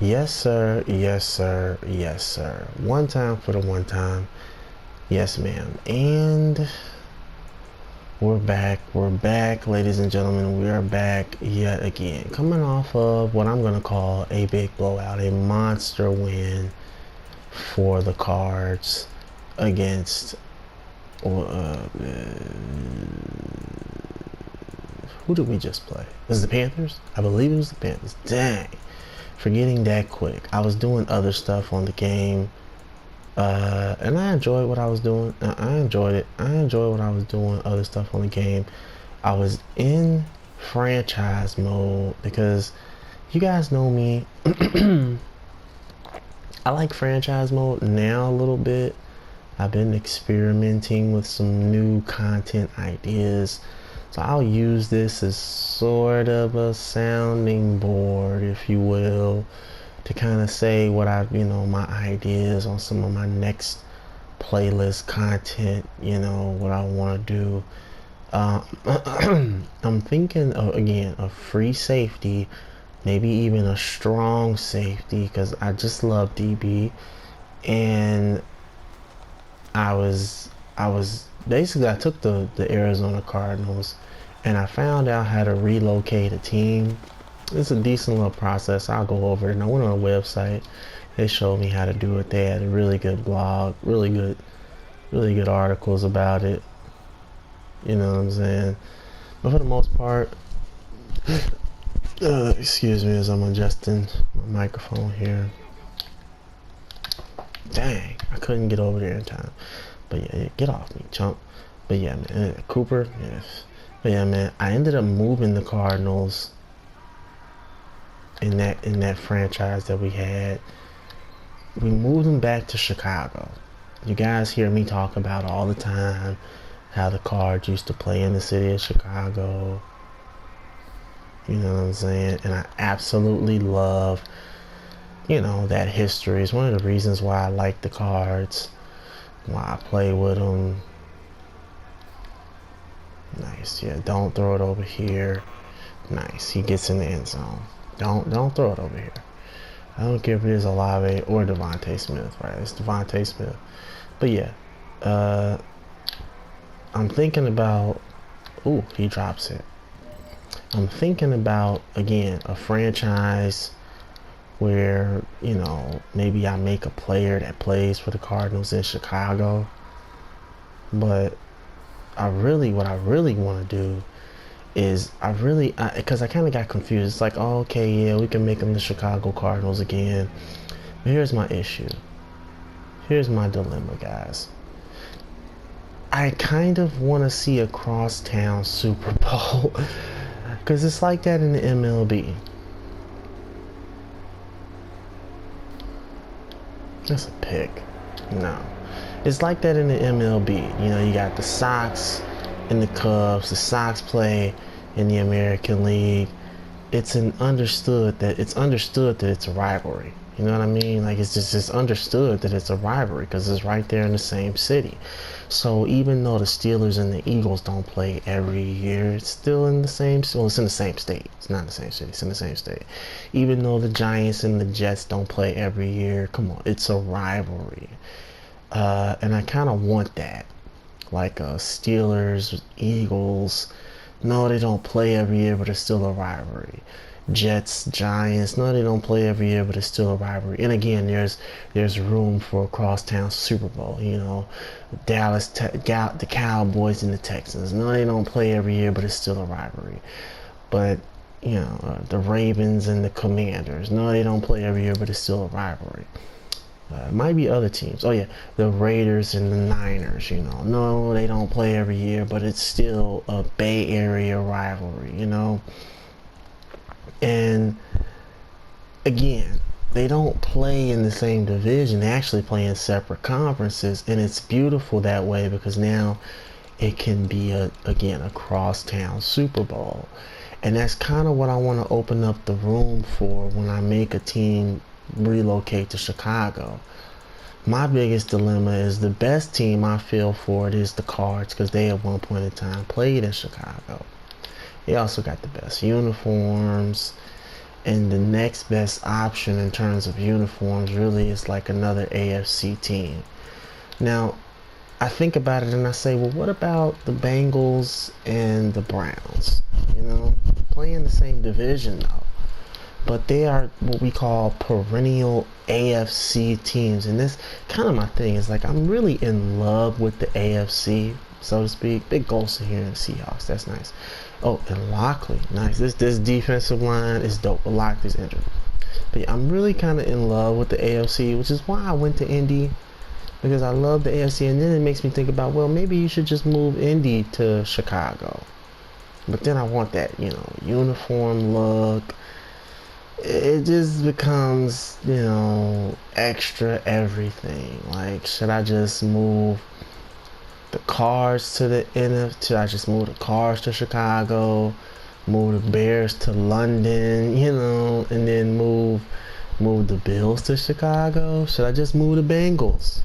Yes, sir. Yes, sir. Yes, sir. One time for the one time. Yes, ma'am. And we're back. We're back, ladies and gentlemen. We are back yet again. Coming off of what I'm going to call a big blowout, a monster win for the Cards against. Who did we just play? Was it the Panthers? I believe it was the Panthers. Dang. Forgetting that quick. I was doing other stuff on the game. And I enjoyed what I was doing. I enjoyed it. I enjoyed what I was doing, other stuff on the game. I was in franchise mode because you guys know me. I like franchise mode now a little bit. I've been experimenting with some new content ideas. So I'll use this as sort of a sounding board, if you will, to kind of say what my ideas on some of my next playlist content, what I want to do. I'm thinking of, again, a free safety, maybe even a strong safety, because I just love DB. And I was basically, I took the Arizona Cardinals and I found out how to relocate a team. It's a decent little process. I'll go over it. And I went on a website. They showed me how to do it. They had a really good blog, really good articles about it. You know what I'm saying? But for the most part, excuse me as I'm adjusting my microphone here. Dang, I couldn't get over there in time. But yeah, get off me, chump. But yeah, man, Cooper, yes. But yeah, man, I ended up moving the Cardinals in that franchise that we had. We moved them back to Chicago. You guys hear me talk about all the time how the Cards used to play in the city of Chicago. You know what I'm saying? And I absolutely love, that history. It's one of the reasons why I like the Cards, why I play with them. Nice, yeah. Don't throw it over here. Nice. He gets in the end zone. Don't throw it over here. I don't care if it is Olave or Devontae Smith, right? It's Devontae Smith. But yeah, I'm thinking about. Ooh, he drops it. I'm thinking about, again, a franchise where, maybe I make a player that plays for the Cardinals in Chicago. But what I really want to do is because I kind of got confused. It's like, oh, okay, yeah, we can make them the Chicago Cardinals again. But here's my issue. Here's my dilemma, guys. I kind of want to see a crosstown Super Bowl because it's like that in the MLB. That's a pick. No. It's like that in the MLB. You got the Sox and the Cubs. The Sox play in the American League. It's understood that it's a rivalry. You know what I mean? Like, it's understood that it's a rivalry because it's right there in the same city. So even though the Steelers and the Eagles don't play every year, it's still in the same. Well, it's in the same state. It's not in the same city. It's in the same state. Even though the Giants and the Jets don't play every year, come on, it's a rivalry. And I kind of want that, like Steelers, Eagles. No, they don't play every year, but it's still a rivalry. Jets, Giants. No, they don't play every year, but it's still a rivalry. And again, there's room for a crosstown Super Bowl. The Cowboys and the Texans. No, they don't play every year, but it's still a rivalry. But the Ravens and the Commanders. No, they don't play every year, but it's still a rivalry. Might be other teams. Oh yeah, the Raiders and the Niners. No, they don't play every year, but it's still a Bay Area rivalry. And again, they don't play in the same division. They actually play in separate conferences, and it's beautiful that way because now it can be a crosstown Super Bowl. And that's kind of what I want to open up the room for when I make a team relocate to Chicago. My biggest dilemma is the best team I feel for it is the Cards because they at one point in time played in Chicago. They also got the best uniforms. And the next best option in terms of uniforms really is like another AFC team. Now, I think about it and I say, well, what about the Bengals and the Browns? You know, playing the same division though. But they are what we call perennial AFC teams. And this kind of my thing is like, I'm really in love with the AFC, so to speak. Big goals here in the Seahawks. That's nice. Oh, and Lockley. Nice. This defensive line is dope. But Lockley's injured. But yeah, I'm really kind of in love with the AFC, which is why I went to Indy. Because I love the AFC. And then it makes me think about, well, maybe you should just move Indy to Chicago. But then I want that, you know, uniform look. It just becomes, you know, extra everything. Like, should I just move the Cards to the NFC? Should I just move the Cards to Chicago? Move the Bears to London, you know, and then move the Bills to Chicago? Should I just move the Bengals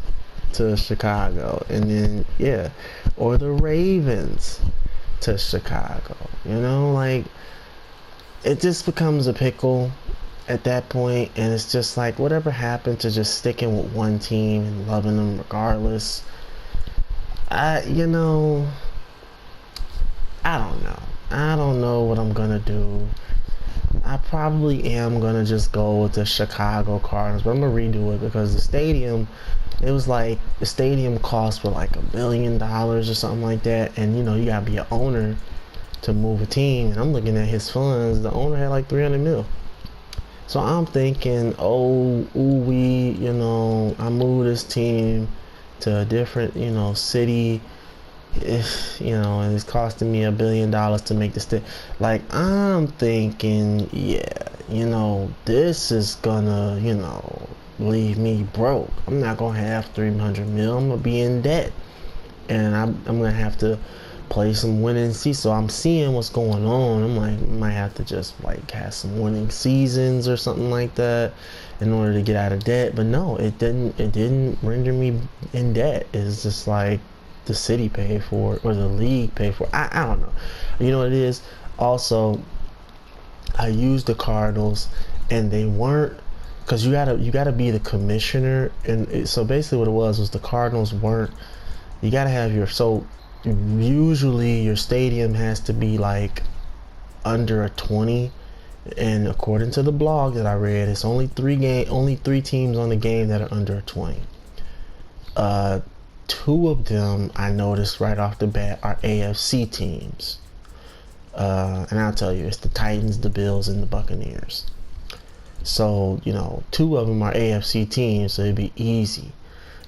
to Chicago? And then, yeah, or the Ravens to Chicago, you know, like, it just becomes a pickle at that point, and it's just like, whatever happened to just sticking with one team and loving them regardless? You know, I don't know. I don't know what I'm gonna do. I probably am gonna just go with the Chicago Cardinals, but I'm gonna redo it because the stadium, it was like the stadium cost for like $1 billion or something like that, and you know, you gotta be an owner to move a team. And I'm looking at his funds. The owner had like 300 mil. So I'm thinking, oh, you know, I move this team to a different, you know, city, you know, and it's costing me $1 billion to make this thing. Like, I'm thinking, yeah, you know, this is gonna, you know, leave me broke. I'm not gonna have 300 mil. I'm gonna be in debt, and I'm gonna have to play some winning seasons. So I'm seeing what's going on. I'm like, I might have to just like have some winning seasons or something like that in order to get out of debt. But no, it didn't render me in debt. It's just like the city paid for it or the league paid for it. I don't know. You know what it is? Also, I used the Cardinals and they weren't, because you gotta be the commissioner. And so basically what it was the Cardinals weren't, you gotta have your, so usually your stadium has to be like under a 20, and according to the blog that I read, it's only three teams on the game that are under a 20. Two of them I noticed right off the bat are AFC teams, and I'll tell you, it's the Titans, the Bills, and the Buccaneers. So, you know, two of them are AFC teams, so it'd be easy.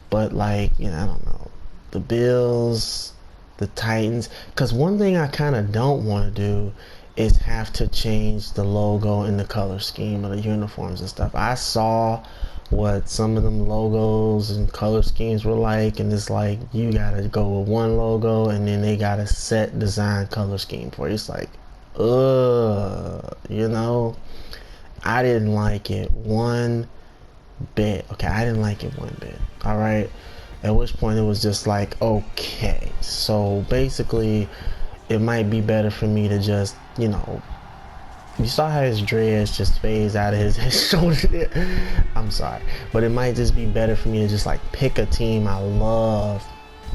But like, you know, I don't know, the Bills, the Titans, because one thing I kind of don't want to do is have to change the logo and the color scheme of the uniforms and stuff. I saw what some of them logos and color schemes were like, and it's like, you gotta go with one logo and then they got a set design color scheme for you. It's like, you know, I didn't like it one bit. Okay, I didn't like it one bit. All right. At which point it was just like, okay, so basically it might be better for me to just, you know, you saw how his dreads just phase out of his shoulder there. I'm sorry, but it might just be better for me to just like pick a team I love,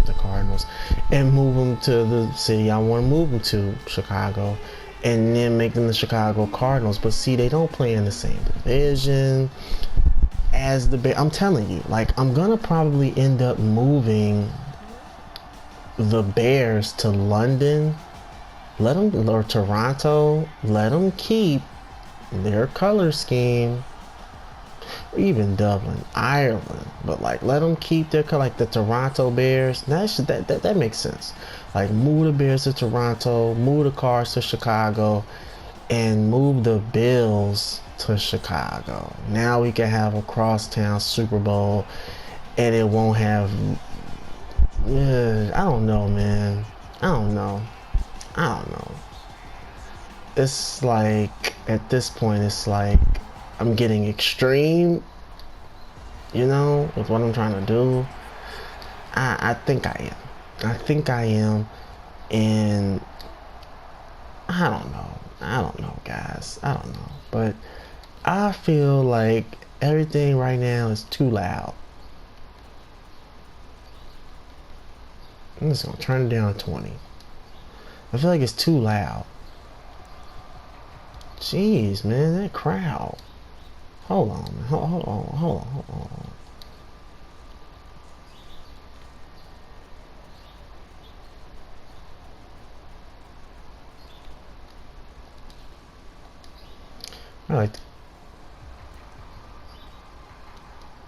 the Cardinals, and move them to the city I want to move them to, Chicago, and then make them the Chicago Cardinals. But see, they don't play in the same division as the Bears. I'm telling you, like, I'm gonna probably end up moving the Bears to London, or Toronto, let them keep their color scheme, or even Dublin, Ireland, but like, let them keep their color, like the Toronto Bears. That makes sense. Like, move the Bears to Toronto, move the Cards to Chicago, and move the Bills to Chicago. Now we can have a crosstown Super Bowl, and it won't have, I don't know, man. I don't know. It's like, at this point, it's like I'm getting extreme, you know, with what I'm trying to do. I think I am. And I don't know, guys. I don't know. But I feel like everything right now is too loud. I'm just gonna turn it down to 20. I feel like it's too loud. Jeez, man, that crowd. Hold on, man. Hold on. Like,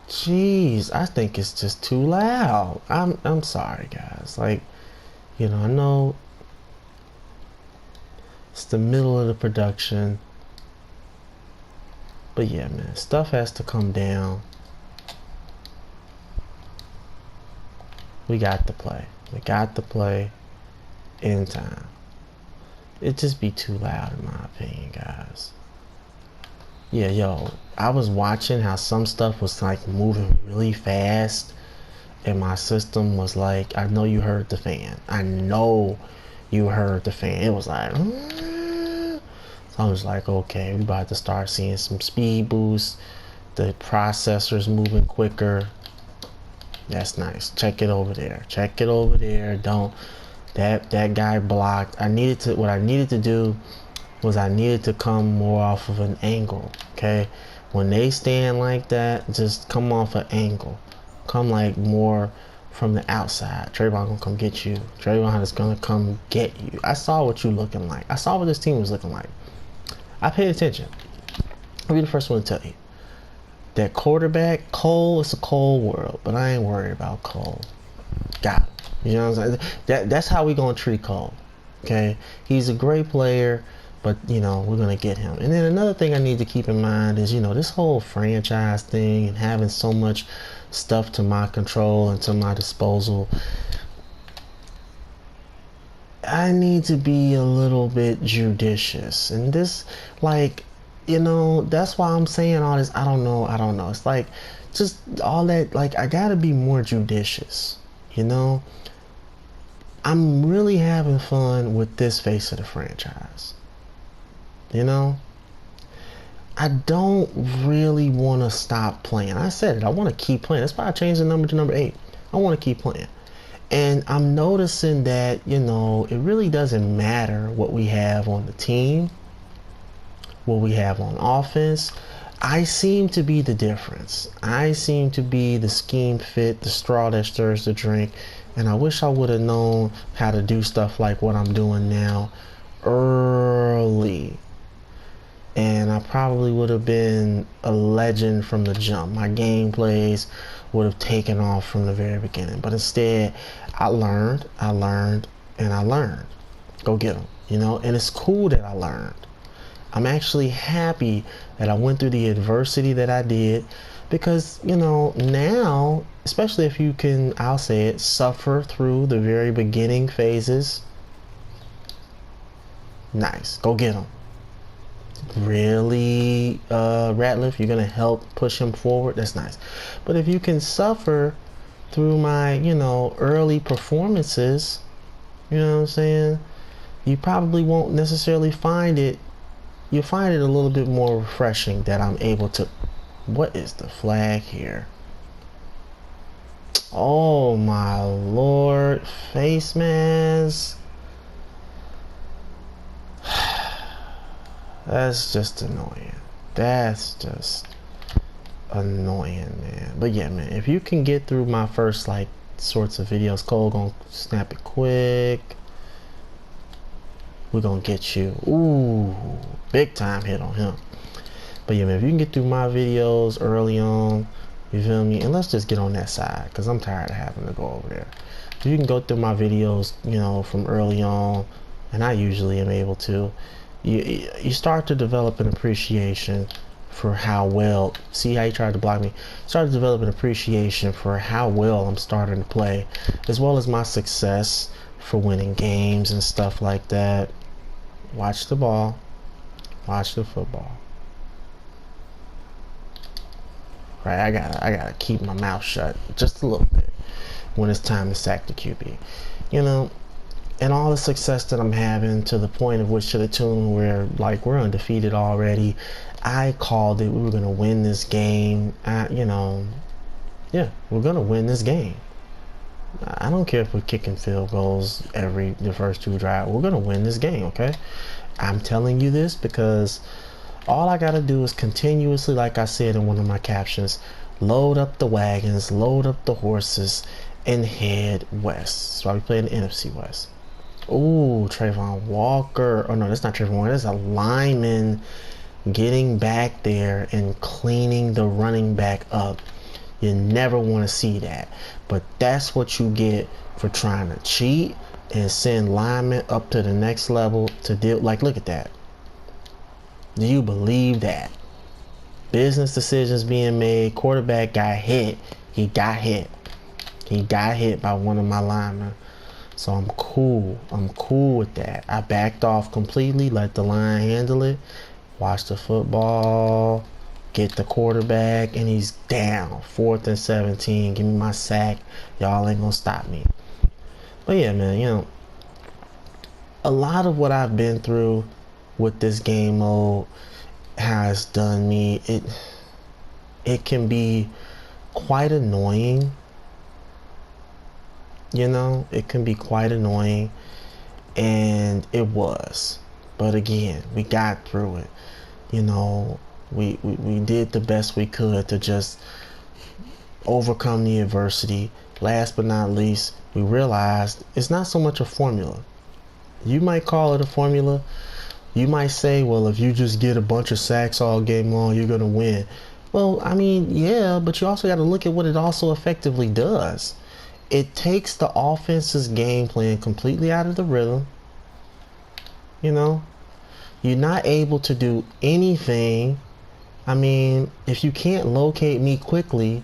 jeez, I think it's just too loud. I'm sorry, guys. Like, you know, I know it's the middle of the production, but yeah, man, stuff has to come down. We got to play. We got to play in time. It just be too loud in my opinion, guys. Yeah, yo, I was watching how some stuff was like moving really fast, and my system was like, I know you heard the fan. I know you heard the fan. It was like, so I was like, okay, we about to start seeing some speed boosts. The processor's moving quicker. That's nice. Check it over there. Check it over there. Don't that guy blocked. What I needed to do was I needed to come more off of an angle. Okay, when they stand like that, just come off an angle. Come like more from the outside. Trayvon gonna come get you. Trayvon is gonna come get you. I saw what you looking like. I saw what this team was looking like. I paid attention. I'll be the first one to tell you. That quarterback, Cole, it's a cold world, but I ain't worried about Cole. Got him. You know what I'm saying? That's how we gonna treat Cole. Okay? He's a great player, but you know, we're gonna get him. And then another thing I need to keep in mind is, you know, this whole franchise thing and having so much stuff to my control and to my disposal. I need to be a little bit judicious. And this, like, you know, that's why I'm saying all this. I don't know. It's like just all that, like, I gotta be more judicious, you know. I'm really having fun with this face of the franchise, you know. I don't really want to stop playing. I said it, I want to keep playing. That's why I changed the number to number 8. I want to keep playing. And I'm noticing that, you know, it really doesn't matter what we have on the team, what we have on offense. I seem to be the difference. I seem to be the scheme fit, the straw that stirs the drink. And I wish I would have known how to do stuff like what I'm doing now early. And I probably would have been a legend from the jump. My game plays would have taken off from the very beginning. But instead, I learned. Go get them, you know? And it's cool that I learned. I'm actually happy that I went through the adversity that I did, because, you know, now, especially if you can, I'll say it, suffer through the very beginning phases. Nice. Go get him. Really, Ratliff, you're gonna help push him forward. That's nice. But if you can suffer through my, you know, early performances, you know what I'm saying, you probably won't necessarily find it. You'll find it a little bit more refreshing that I'm able to. What is the flag here? Oh my lord, face mask. That's just annoying. That's just annoying, man. But yeah, man, if you can get through my first like sorts of videos, Cole gonna snap it quick. We're gonna get you. Ooh, big time hit on him. But yeah, man, if you can get through my videos early on, you feel me? And let's just get on that side, because I'm tired of having to go over there. If you can go through my videos, you know, from early on, and I usually am able to, you start to develop an appreciation for how well, see how you tried to block me, start to develop an appreciation for how well I'm starting to play, as well as my success for winning games and stuff like that. Watch the ball, watch the football. Right, I gotta keep my mouth shut just a little bit when it's time to sack the QB. You know, and all the success that I'm having, to the point of which, to the tune where like we're undefeated already. I called it. We were gonna win this game. You know, yeah, we're gonna win this game. I don't care if we're kicking field goals the first 2 drives. We're gonna win this game, okay? I'm telling you this because all I gotta do is continuously, like I said in one of my captions, load up the wagons, load up the horses, and head west. That's why we play in the NFC West. Ooh, Trayvon Walker. Oh no, that's not Trayvon Walker. That's a lineman getting back there and cleaning the running back up. You never want to see that. But that's what you get for trying to cheat and send linemen up to the next level to deal. Like, look at that. Do you believe that? Business decisions being made. Quarterback got hit. He got hit. He got hit by one of my linemen. So I'm cool. I'm cool with that. I backed off completely, let the line handle it. Watch the football. Get the quarterback, and he's down. 4th and 17. Give me my sack. Y'all ain't gonna stop me. But yeah, man, you know, a lot of what I've been through with this game mode has done me. It can be quite annoying. You know, it can be quite annoying, and it was. But again, we got through it. You know, we did the best we could to just overcome the adversity. Last but not least, we realized it's not so much a formula. You might call it a formula. You might say, well, if you just get a bunch of sacks all game long, you're going to win. Well, I mean, yeah, but you also got to look at what it also effectively does. It takes the offense's game plan completely out of the rhythm. You know, you're not able to do anything. I mean, if you can't locate me quickly,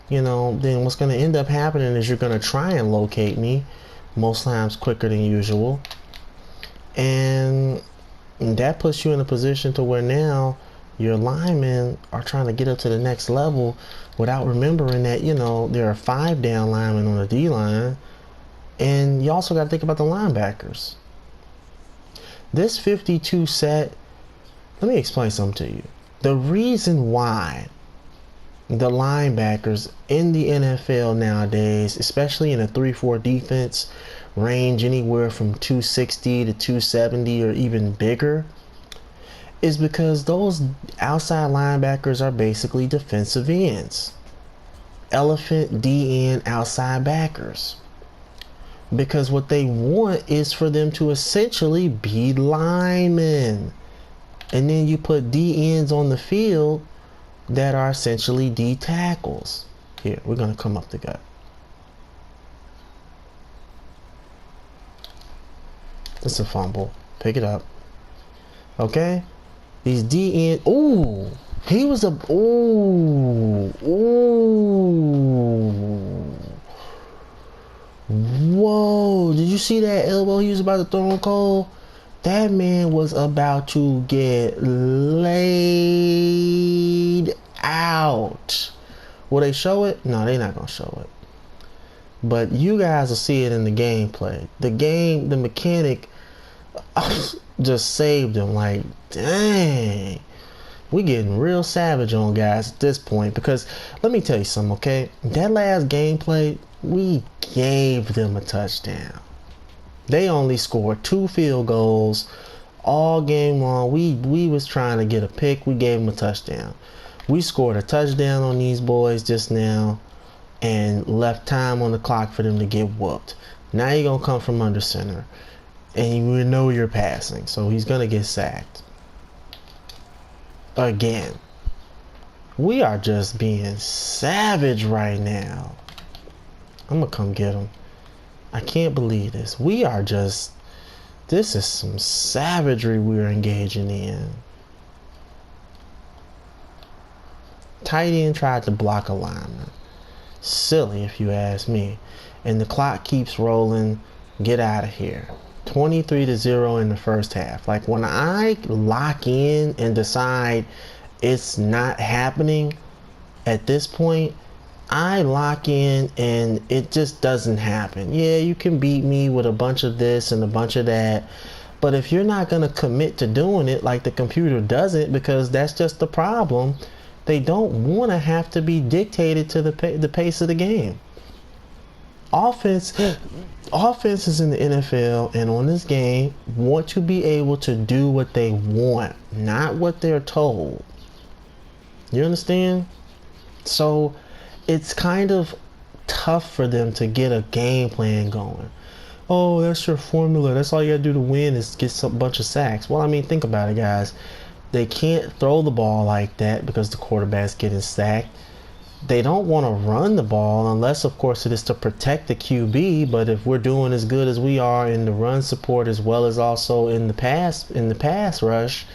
you know, then what's going to end up happening is you're going to try and locate me most times quicker than usual. And that puts you in a position to where now your linemen are trying to get up to the next level without remembering that, you know, there are 5 down linemen on the D-line. And you also got to think about the linebackers. This 52 set, let me explain something to you. The reason why the linebackers in the NFL nowadays, especially in a 3-4 defense, range anywhere from 260 to 270 or even bigger, is because those outside linebackers are basically defensive ends. Elephant D-end outside backers. Because what they want is for them to essentially be linemen. And then you put D-ends on the field that are essentially D tackles. Here, we're going to come up the gut. It's a fumble. Pick it up. Okay? These D-end. Ooh! He was a. Ooh! Ooh! Whoa! Did you see that elbow he was about to throw on Cole? That man was about to get laid out. Will they show it? No, they're not going to show it. But you guys will see it in the gameplay. The mechanic just saved him. Like, dang. We getting real savage on guys at this point. Because, let me tell you something, okay? That last gameplay, we gave them a touchdown. They only scored 2 field goals all game long. We was trying to get a pick. We gave them a touchdown. We scored a touchdown on these boys just now and left time on the clock for them to get whooped. Now you're going to come from under center. And you know you're passing. So he's going to get sacked. Again. We are just being savage right now. I'm going to come get him. I can't believe this. We are just... This is some savagery we're engaging in. Tight end tried to block a lineman. Silly if you ask me. And the clock keeps rolling. Get out of here. 23-0 in the first half. Like when I lock in and decide it's not happening at this point, I lock in and it just doesn't happen. Yeah, you can beat me with a bunch of this and a bunch of that, but if you're not going to commit to doing it like the computer does it, because that's just the problem, they don't want to have to be dictated to the pace of the game. Offenses in the NFL and on this game want to be able to do what they want, not what they're told. You understand? So it's kind of tough for them to get a game plan going. Oh, that's your formula. That's all you gotta do to win is get a bunch of sacks. Well, I mean, think about it, guys. They can't throw the ball like that because the quarterback's getting sacked. They don't want to run the ball unless, of course, it is to protect the QB. But if we're doing as good as we are in the run support as well as also in the pass rush,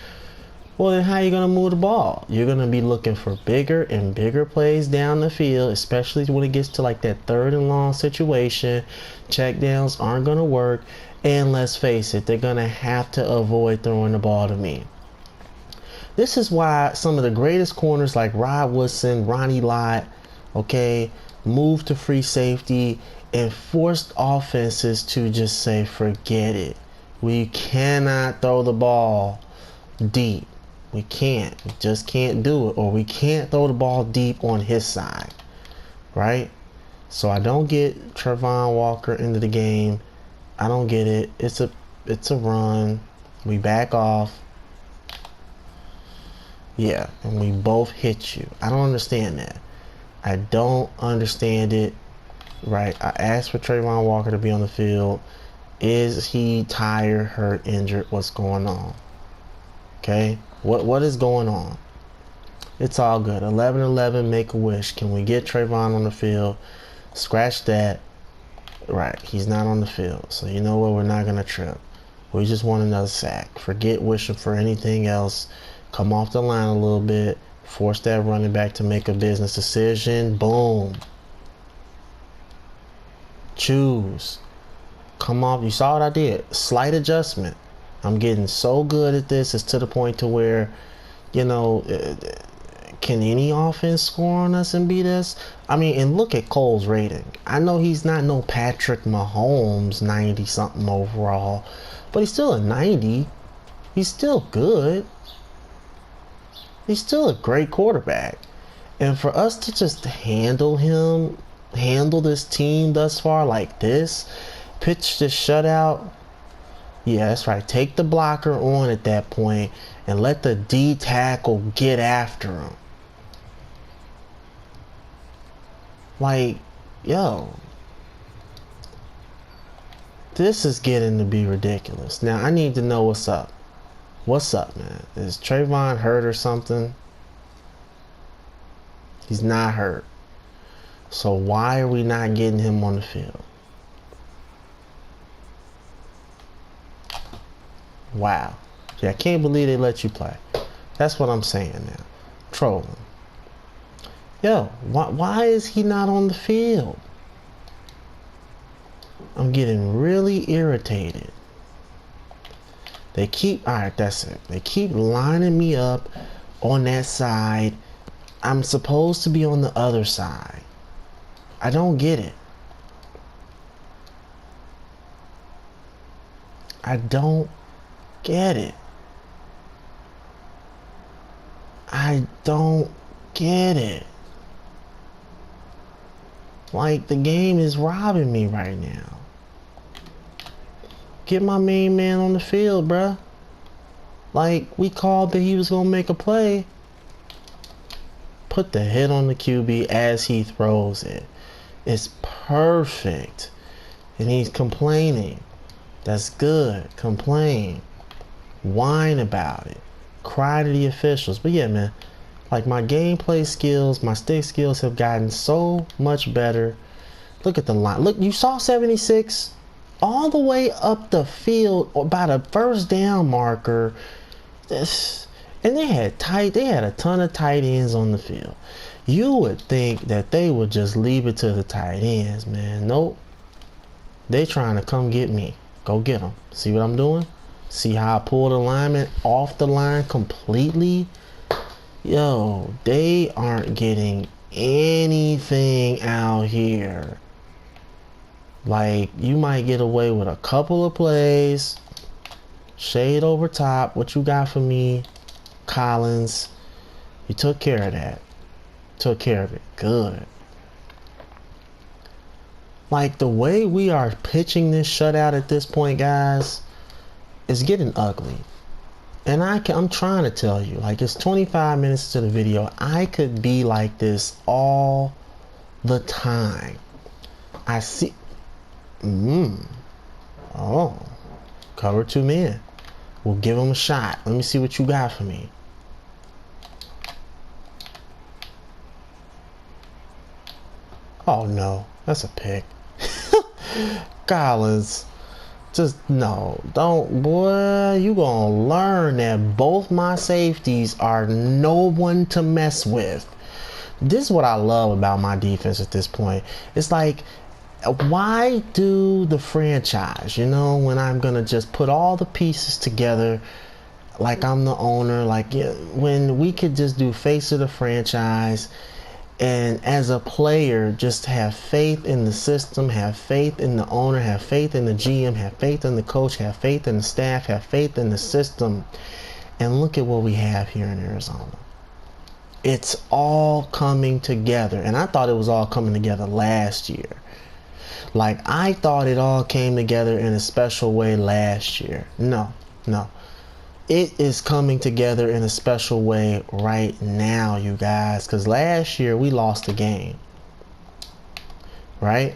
well, then how are you going to move the ball? You're going to be looking for bigger and bigger plays down the field, especially when it gets to like that 3rd and long situation. Checkdowns aren't going to work. And let's face it, they're going to have to avoid throwing the ball to me. This is why some of the greatest corners like Rod Woodson, Ronnie Lott, okay, moved to free safety and forced offenses to just say, forget it. We cannot throw the ball deep. We can't. We just can't do it. Or we can't throw the ball deep on his side, right? So I don't get Trayvon Walker into the game. I don't get it. It's a run. We back off. Yeah, and we both hit you. I don't understand that. I don't understand it. Right, I asked for Trayvon Walker to be on the field. Is he tired, hurt, injured? What's going on? Okay, what is going on? It's all good. 11-11, make a wish. Can we get Trayvon on the field? Scratch that. Right, he's not on the field. So you know what? We're not going to trip. We just want another sack. Forget wishing for anything else. Come off the line a little bit. Force that running back to make a business decision. Boom. Choose. Come off. You saw what I did. Slight adjustment. I'm getting so good at this. It's to the point to where, you know, can any offense score on us and beat us? I mean, and look at Cole's rating. I know he's not no Patrick Mahomes 90-something overall, but he's still a 90. He's still good. He's still a great quarterback. And for us to just handle this team thus far like this, pitch the shutout, yeah, that's right. Take the blocker on at that point and let the D tackle get after him. Like, yo, this is getting to be ridiculous. Now, I need to know what's up. What's up, man? Is Trayvon hurt or something? He's not hurt. So why are we not getting him on the field? Wow. Yeah, I can't believe they let you play. That's what I'm saying now. Trolling. Yo, why is he not on the field? I'm getting really irritated. They keep, alright, that's it. They keep lining me up on that side. I'm supposed to be on the other side. I don't get it. I don't get it. I don't get it. Like, the game is robbing me right now. Get my main man on the field, bruh. Like, we called that he was going to make a play. Put the hit on the QB as he throws it. It's perfect. And he's complaining. That's good. Complain. Whine about it. Cry to the officials. But yeah, man. Like, my gameplay skills, my stick skills have gotten so much better. Look at the line. Look, you saw 76? All the way up the field about a first down marker. And they had a ton of tight ends on the field. You would think that they would just leave it to the tight ends, man. Nope. They trying to come get me. Go get them. See what I'm doing? See how I pull the lineman off the line completely? Yo, they aren't getting anything out here. Like, you might get away with a couple of plays. Shade over top. What you got for me, Collins? You took care of that. Took care of it. Good. Like, the way we are pitching this shutout at this point, guys, is getting ugly. And I'm trying to tell you, like, it's 25 minutes to the video. I could be like this all the time. I see. Oh. Cover two men. We'll give him a shot. Let me see what you got for me. Oh, no. That's a pick. Collins. Just, no. Don't, boy. You gonna learn that both my safeties are no one to mess with. This is what I love about my defense at this point. It's like, why do the franchise, you know, when I'm gonna just put all the pieces together like I'm the owner, like, when we could just do face of the franchise, and as a player just have faith in the system, have faith in the owner, have faith in the GM, have faith in the coach, have faith in the staff, have faith in the system. And look at what we have here in Arizona. It's all coming together, and I thought it was all coming together last year. Like, I thought it all came together in a special way last year. No. It is coming together in a special way right now, you guys. Because last year, we lost the game. Right?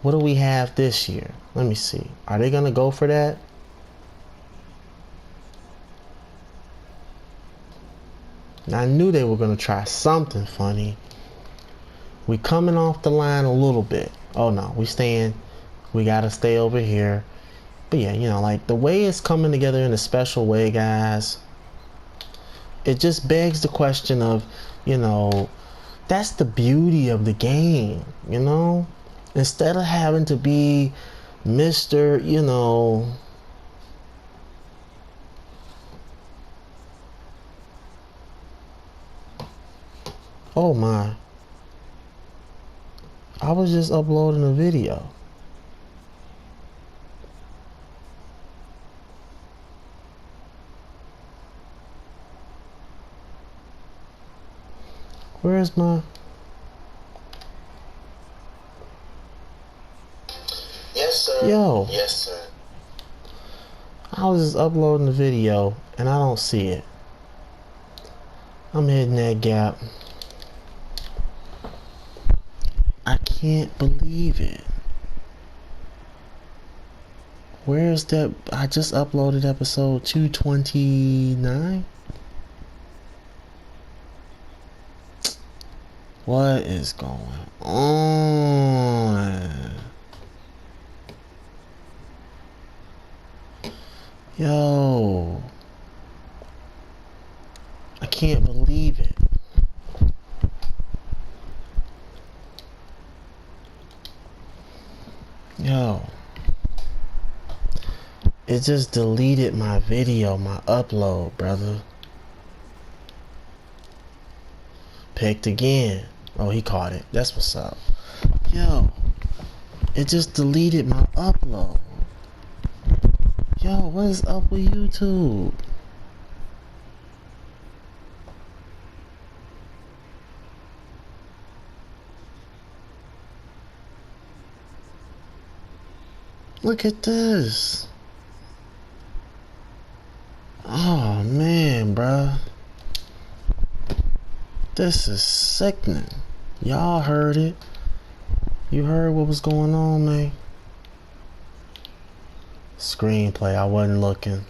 What do we have this year? Let me see. Are they going to go for that? I knew they were going to try something funny. We coming off the line a little bit. Oh no, we staying. We gotta stay over here. But yeah, you know, like, the way it's coming together in a special way, guys, it just begs the question of, you know, that's the beauty of the game, you know? Instead of having to be Mr., you know, oh my, I was just uploading a video. Where's my... Yes, sir. Yo. Yes, sir. I was just uploading a video and I don't see it. I'm hitting that gap. I can't believe it. Where's that? I just uploaded episode 229. What is going on? Yo. I can't believe it. Yo. It just deleted my video, my upload, brother. Picked again. Oh, he caught it. That's what's up. Yo. It just deleted my upload. Yo, what is up with YouTube? Look at this. Oh man, bruh. This is sickening. Y'all heard it. You heard what was going on, man. Screenplay, I wasn't looking.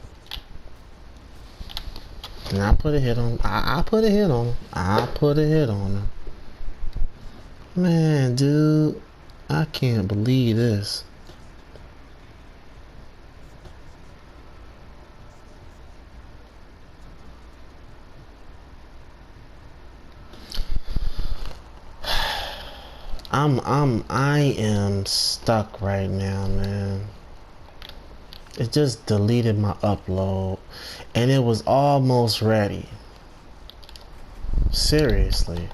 And I put a hit on. I put a hit on him. I put a hit on him. Man, dude. I can't believe this. I am stuck right now, man. It just deleted my upload and it was almost ready. Seriously.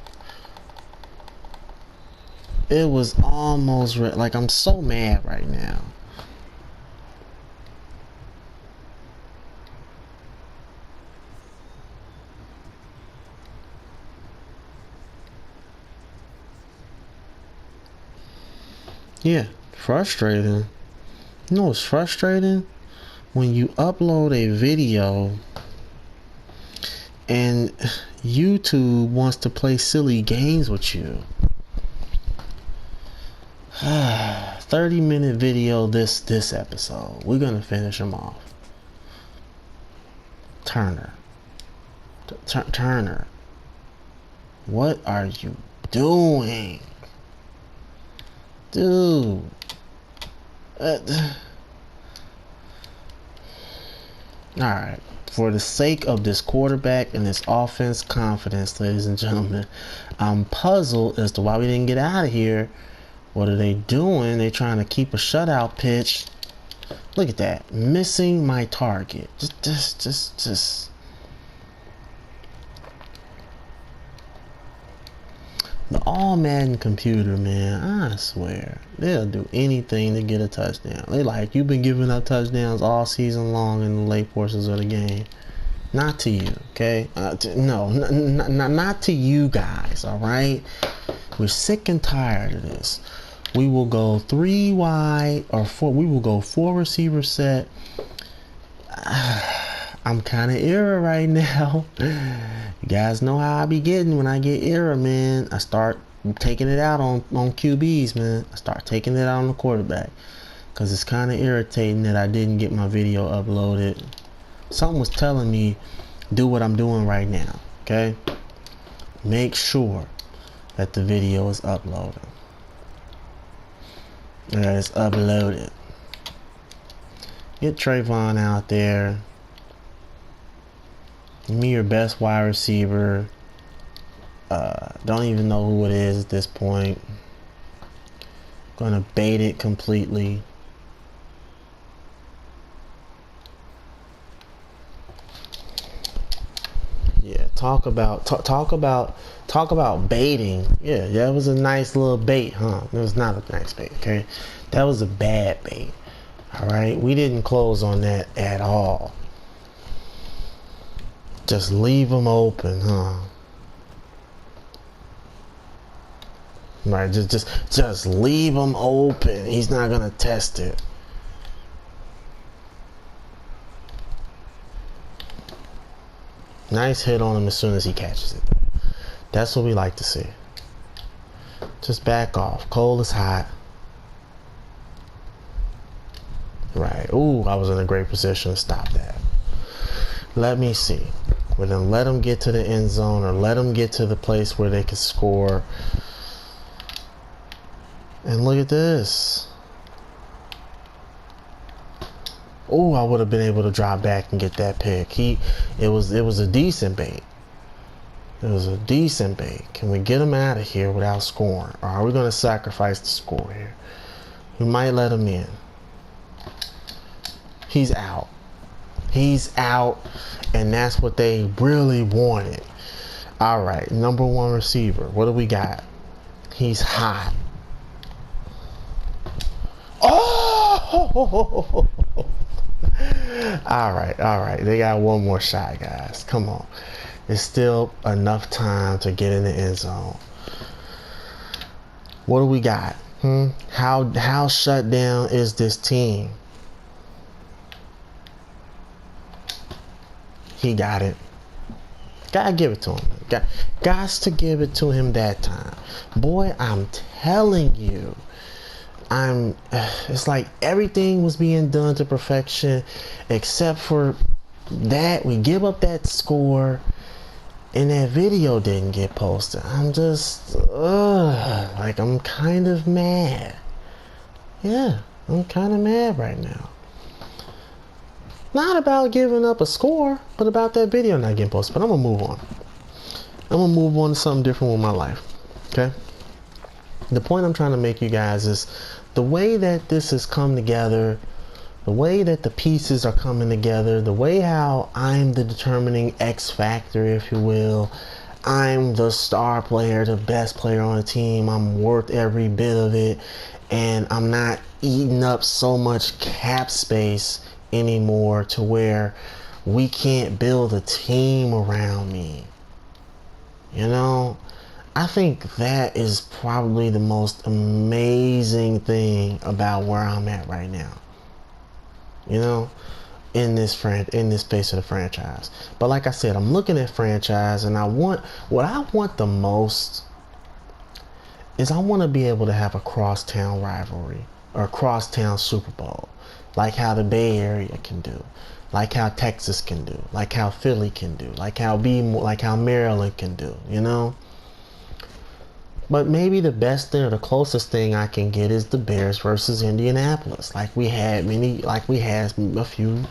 It was almost like I'm so mad right now. Yeah, frustrating. You know what's frustrating? When you upload a video and YouTube wants to play silly games with you. 30-minute video this episode. We're gonna finish them off. Turner. Turner. What are you doing? Dude. Alright. For the sake of this quarterback and this offense confidence, ladies and gentlemen, I'm puzzled as to why we didn't get out of here. What are they doing? They're trying to keep a shutout pitch. Look at that. Missing my target. Just. The all Madden computer, man, I swear, they'll do anything to get a touchdown. They like, you've been giving up touchdowns all season long in the late portions of the game. Not to you, okay? Not to you guys, all right? We're sick and tired of this. We will go 3 wide or 4. We will go 4 receiver set. I'm kind of error right now. You guys know how I be getting when I get error, man. I start taking it out on QBs, man. I start taking it out on the quarterback. Because it's kind of irritating that I didn't get my video uploaded. Something was telling me, do what I'm doing right now, okay? Make sure that the video is uploaded. That it's uploaded. Get Trayvon out there. Give me your best wide receiver. Don't even know who it is at this point. Gonna bait it completely. Yeah, talk about baiting. Yeah, that was a nice little bait, huh? It was not a nice bait, okay? That was a bad bait. All right, we didn't close on that at all. Just leave them open, huh? Right, just leave him open. He's not gonna test it. Nice hit on him as soon as he catches it. That's what we like to see. Just back off. Cole is hot. Right. Ooh, I was in a great position to stop that. Let me see. We're gonna let him get to the end zone or let him get to the place where they can score. And look at this. Oh, I would have been able to drop back and get that pick. It was a decent bait. It was a decent bait. Can we get him out of here without scoring? Or are we going to sacrifice the score here? We might let him in. He's out. He's out. And that's what they really wanted. All right, number 1 receiver. What do we got? He's hot. Oh! All right. They got one more shot, guys. Come on. There's still enough time to get in the end zone. What do we got? How shut down is this team? He got it. Gotta give it to him. Gots to give it to him that time. Boy, I'm telling you. It's like everything was being done to perfection except for that. We give up that score and that video didn't get posted. I'm just like, I'm kind of mad. Yeah, I'm kind of mad right now. Not about giving up a score, but about that video not getting posted. But I'm gonna move on. I'm gonna move on to something different with my life. Okay? The point I'm trying to make, you guys, is the way that this has come together, the way that the pieces are coming together, the way how I'm the determining X factor, if you will, I'm the star player, the best player on the team. I'm worth every bit of it. And I'm not eating up so much cap space anymore to where we can't build a team around me. You know, I think that is probably the most amazing thing about where I'm at right now. You know, in this space of the franchise. But like I said, I'm looking at franchise, and what I want the most is I want to be able to have a crosstown rivalry or a crosstown Super Bowl, like how the Bay Area can do, like how Texas can do, like how Philly can do, like how Maryland can do, you know. But maybe the best thing or the closest thing I can get is the Bears versus Indianapolis, like we had a few,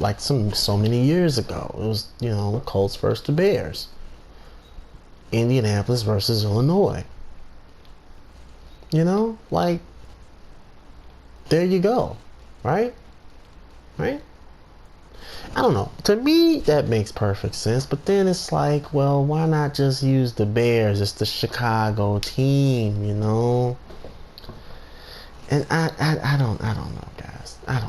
so many years ago. It was, you know, the Colts versus the Bears. Indianapolis versus Illinois. You know, like, there you go, right? Right? I don't know. To me, that makes perfect sense. But then it's like, well, why not just use the Bears? It's the Chicago team, you know. And I don't know, guys. I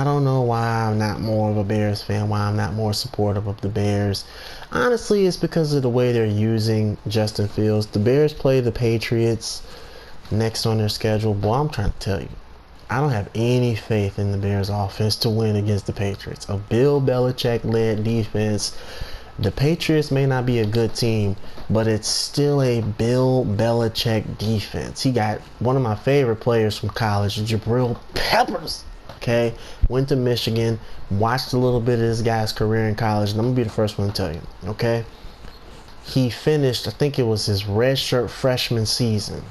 don't know why I'm not more of a Bears fan. Why I'm not more supportive of the Bears. Honestly, it's because of the way they're using Justin Fields. The Bears play the Patriots next on their schedule. Boy, I'm trying to tell you, I don't have any faith in the Bears offense to win against the Patriots. A Bill Belichick-led defense. The Patriots may not be a good team, but it's still a Bill Belichick defense. He got one of my favorite players from college, Jabril Peppers. Okay, went to Michigan, watched a little bit of this guy's career in college, and I'm gonna be the first one to tell you. Okay, he finished, I think it was his redshirt freshman season.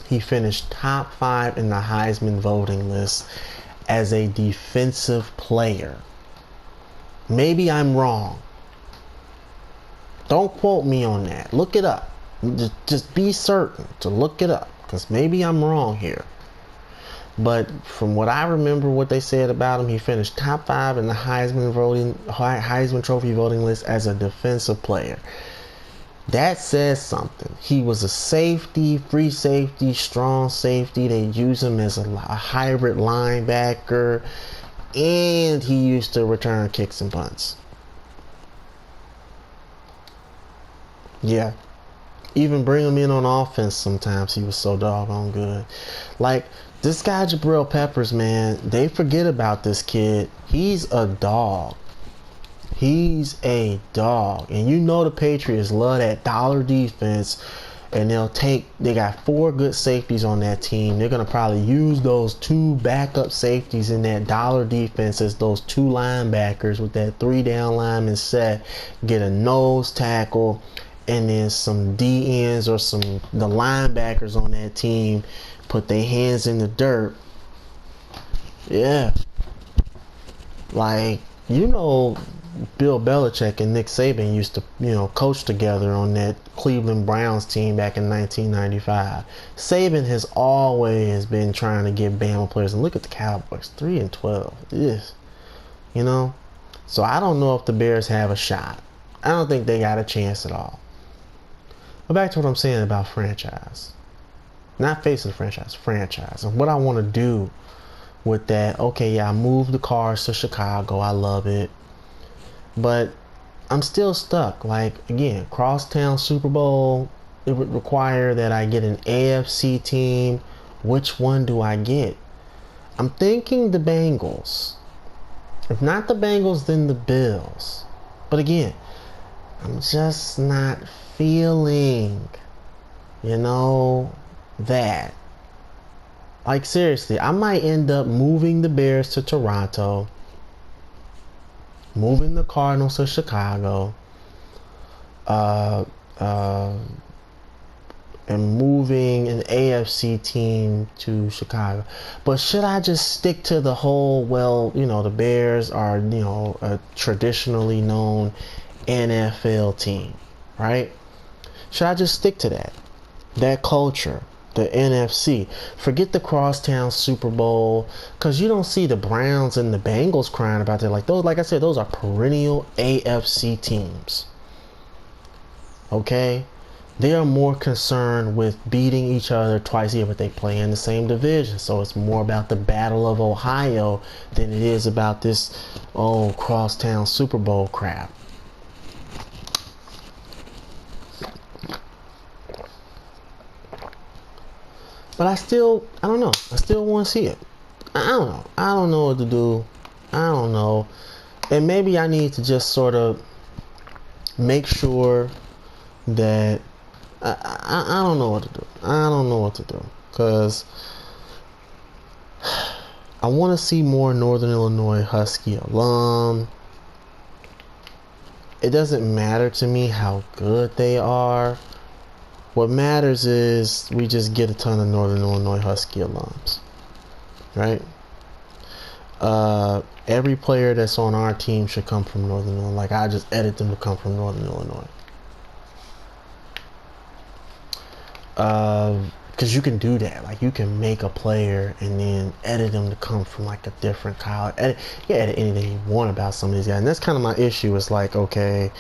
He finished top 5 in the Heisman voting list as a defensive player. Maybe I'm wrong. Don't quote me on that. Look it up. Just be certain to look it up, because maybe I'm wrong here. But from what I remember, what they said about him, he finished top 5 in the Heisman Trophy voting list as a defensive player. That says something. He was a safety, free safety, strong safety. They use him as a hybrid linebacker, and he used to return kicks and punts. Yeah. Even bring him in on offense sometimes. He was so doggone good. Like, this guy Jabril Peppers, man, they forget about this kid. He's a dog. He's a dog. And you know the Patriots love that dollar defense. And they got 4 good safeties on that team. They're going to probably use those 2 backup safeties in that dollar defense as those 2 linebackers with that 3 down lineman set. Get a nose tackle. And then some D-ends or the linebackers on that team put their hands in the dirt. Yeah. Like, you know, Bill Belichick and Nick Saban used to, you know, coach together on that Cleveland Browns team back in 1995. Saban has always been trying to get Bama players. And look at the Cowboys, 3-12. Yes. You know? So I don't know if the Bears have a shot. I don't think they got a chance at all. But back to what I'm saying about franchise. Not face of the franchise. And what I want to do with that, okay, yeah, I moved the cars to Chicago. I love it. But I'm still stuck. Like, again, crosstown Super Bowl, it would require that I get an AFC team. Which one do I get? I'm thinking the Bengals. If not the Bengals, then the Bills. But again, I'm just not feeling, you know, that. Like, seriously, I might end up moving the Bears to Toronto, moving the Cardinals to Chicago, and moving an AFC team to Chicago. But should I just stick to the whole, well, you know, the Bears are, you know, a traditionally known NFL team, right? Should I just stick to that culture, the NFC? Forget the crosstown Super Bowl, because you don't see the Browns and the Bengals crying about that. Like, those, like I said, those are perennial AFC teams. Okay? They are more concerned with beating each other twice a year, but they play in the same division. So it's more about the Battle of Ohio than it is about this crosstown Super Bowl crap. But I don't know. I still want to see it. I don't know. I don't know what to do. I don't know. And maybe I need to just sort of make sure that I don't know what to do. I don't know what to do. Because I want to see more Northern Illinois Husky alum. It doesn't matter to me how good they are. What matters is we just get a ton of Northern Illinois Husky alums. Right? Every player that's on our team should come from Northern Illinois. Like, I just edit them to come from Northern Illinois. Because you can do that. Like, you can make a player and then edit them to come from like a different college. You can edit anything you want about some of these guys. And that's kind of my issue. It's like, okay,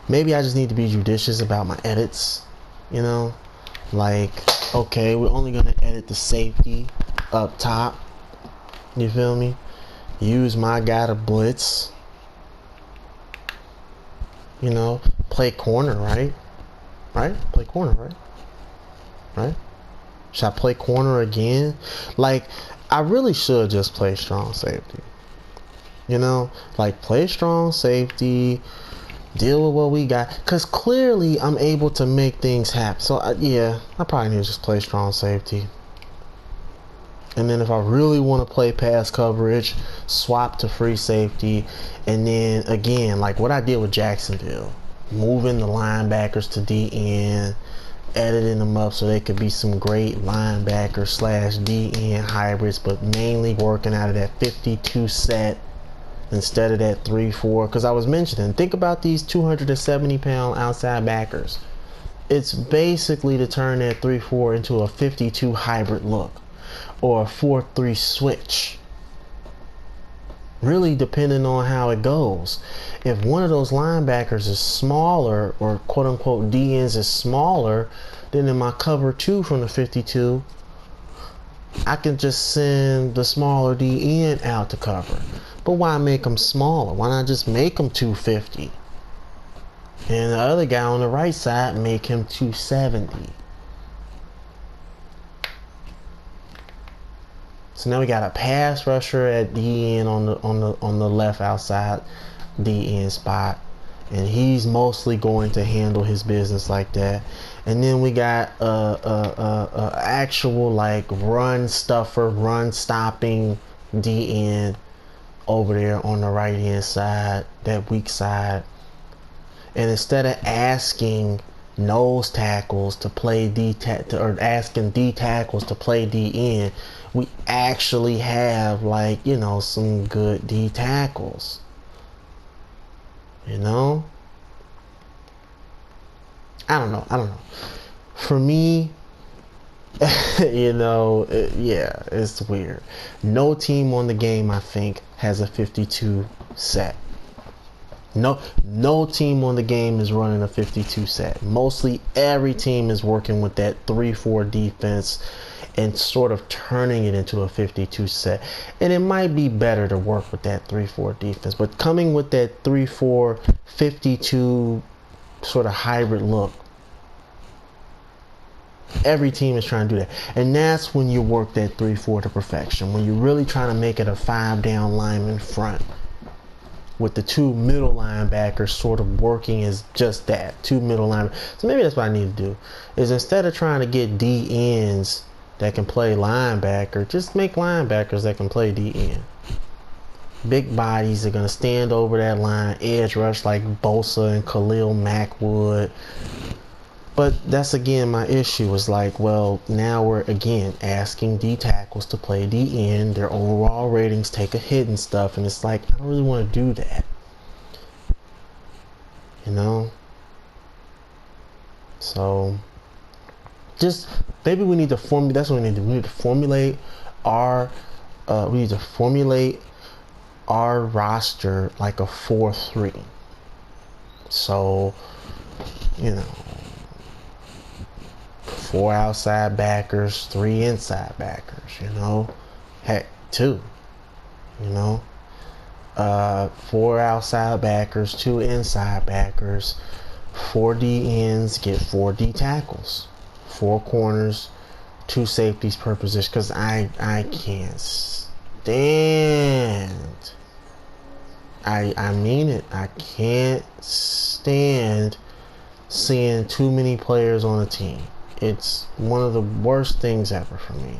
maybe I just need to be judicious about my edits. You know? Like, okay, we're only going to edit the safety up top. You feel me? Use my guy to blitz. You know? Play corner, right? Right? Play corner, right? Right? Should I play corner again? Like, I really should just play strong safety. You know? Like, play strong safety. Deal with what we got. Because clearly I'm able to make things happen. So, yeah, I probably need to just play strong safety. And then if I really want to play pass coverage, swap to free safety. And then, again, like what I did with Jacksonville. Moving the linebackers to DN. Editing them up so they could be some great linebacker / DN hybrids, but mainly working out of that 52 set instead of that 3-4. Because I was mentioning, think about these 270-pound outside backers. It's basically to turn that 3-4 into a 52 hybrid look or a 4-3 switch. Really depending on how it goes. If one of those linebackers is smaller, or quote unquote DNs is smaller, then in my cover 2 from the 52, I can just send the smaller DN out to cover. But why make them smaller? Why not just make them 250? And the other guy on the right side, make him 270. So now we got a pass rusher at DN on the left outside DN spot, and he's mostly going to handle his business like that. And then we got a actual like run stuffer, run stopping DN over there on the right hand side, that weak side. And instead of asking nose tackles to play or asking D tackles to play DN, we actually have, like, you know, some good D tackles. You know? I don't know. For me, you know, yeah, it's weird. No team on the game, I think, has a 52 set. No team on the game is running a 52 set. Mostly every team is working with that 3-4 defense and sort of turning it into a 52 set. And it might be better to work with that 3-4 defense, but coming with that 3-4 52 sort of hybrid look, every team is trying to do that. And that's when you work that 3-4 to perfection, when you're really trying to make it a 5-down lineman front, with the 2 middle linebackers sort of working as just that, 2 middle linebackers. So maybe that's what I need to do, is instead of trying to get DNs that can play linebacker, just make linebackers that can play DN. Big bodies are going to stand over that line, edge rush like Bosa and Khalil Mack would. But that's again my issue, is like, well, now we're again asking D tackles to play DN. Their overall ratings take a hit and stuff, and it's like, I don't really want to do that. You know? So just maybe we need to formulate. That's what we need to do. We need to formulate our roster like a 4-3. So you know, 4 outside backers, 3 inside backers, you know, heck, 2, you know, 4 outside backers, 2 inside backers, 4 D ends get 4 D tackles, 4 corners, 2 safeties per position, because I can't stand, I mean it, I can't stand seeing too many players on a team. It's one of the worst things ever for me.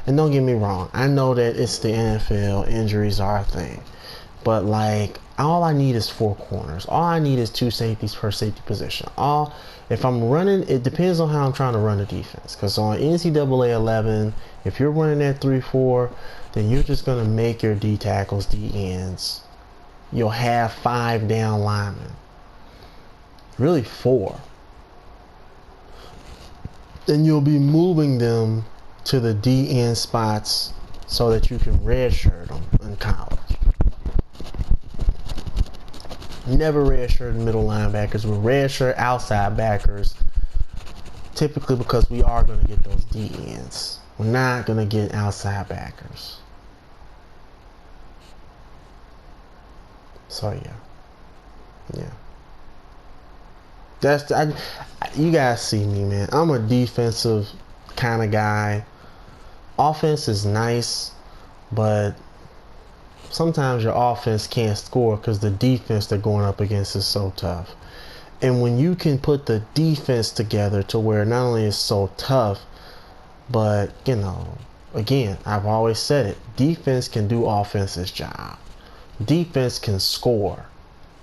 And don't get me wrong, I know that it's the NFL, injuries are a thing. But like, all I need is 4 corners. All I need is 2 safeties per safety position. If I'm running, it depends on how I'm trying to run the defense. Because on NCAA 11, if you're running that 3-4, then you're just going to make your D tackles D ends. You'll have 5 down linemen. Really 4. Then you'll be moving them to the D end spots so that you can redshirt them in college. Never redshirt middle linebackers. We redshirt outside backers, typically because we are going to get those D ends. We're not going to get outside backers. So yeah. You guys see me, man. I'm a defensive kind of guy. Offense is nice, but sometimes your offense can't score because the defense they're going up against is so tough. And when you can put the defense together to where not only is so tough, but, you know, again, I've always said it, defense can do offense's job. Defense can score.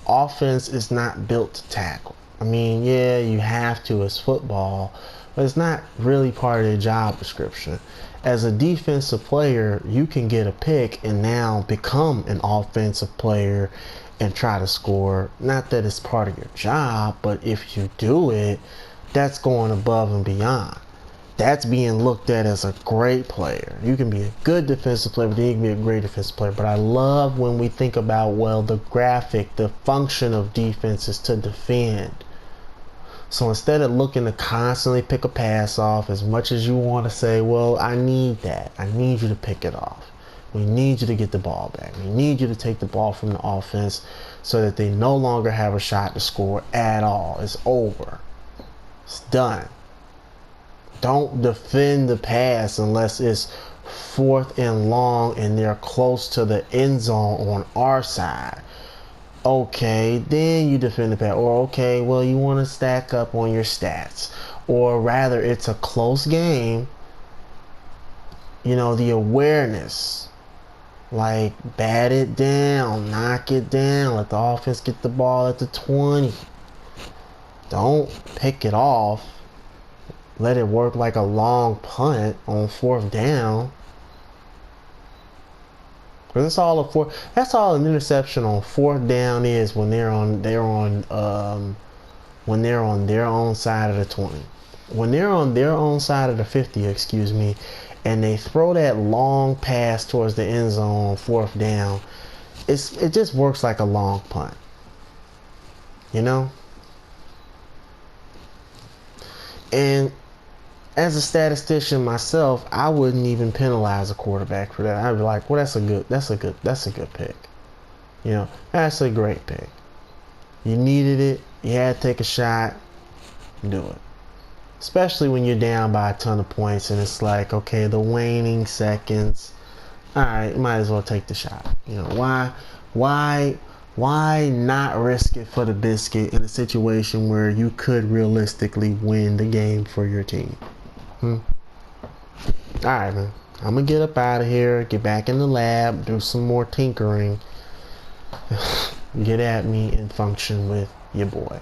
Offense is not built to tackle. I mean, yeah, you have to as football, but it's not really part of the job description. As a defensive player, you can get a pick and now become an offensive player and try to score. Not that it's part of your job, but if you do it, that's going above and beyond. That's being looked at as a great player. You can be a good defensive player, but then you can be a great defensive player. But I love when we think about, well, the function of defense is to defend. So instead of looking to constantly pick a pass off, as much as you want to say, well, I need that. I need you to pick it off. We need you to get the ball back. We need you to take the ball from the offense so that they no longer have a shot to score at all. It's over. It's done. Don't defend the pass unless it's 4th and long and they're close to the end zone on our side. Okay, then you defend the pass. Or okay, well, you want to stack up on your stats. Or rather, it's a close game. You know, the awareness. Like, bat it down, knock it down, let the offense get the ball at the 20. Don't pick it off. Let it work like a long punt on 4th down. That's all an interception on 4th down is when they're on their own side of the 20. When they're on their own side of the 50, excuse me, and they throw that long pass towards the end zone on 4th down, it just works like a long punt. You know? And as a statistician myself, I wouldn't even penalize a quarterback for that. I'd be like, well, that's a good pick. You know, that's a great pick. You needed it. You had to take a shot. Do it. Especially when you're down by a ton of points and it's like, okay, the waning seconds. All right, might as well take the shot. You know, why not risk it for the biscuit in a situation where you could realistically win the game for your team? Alright, man. I'm gonna get up out of here, get back in the lab, do some more tinkering, get at me and function with your boy.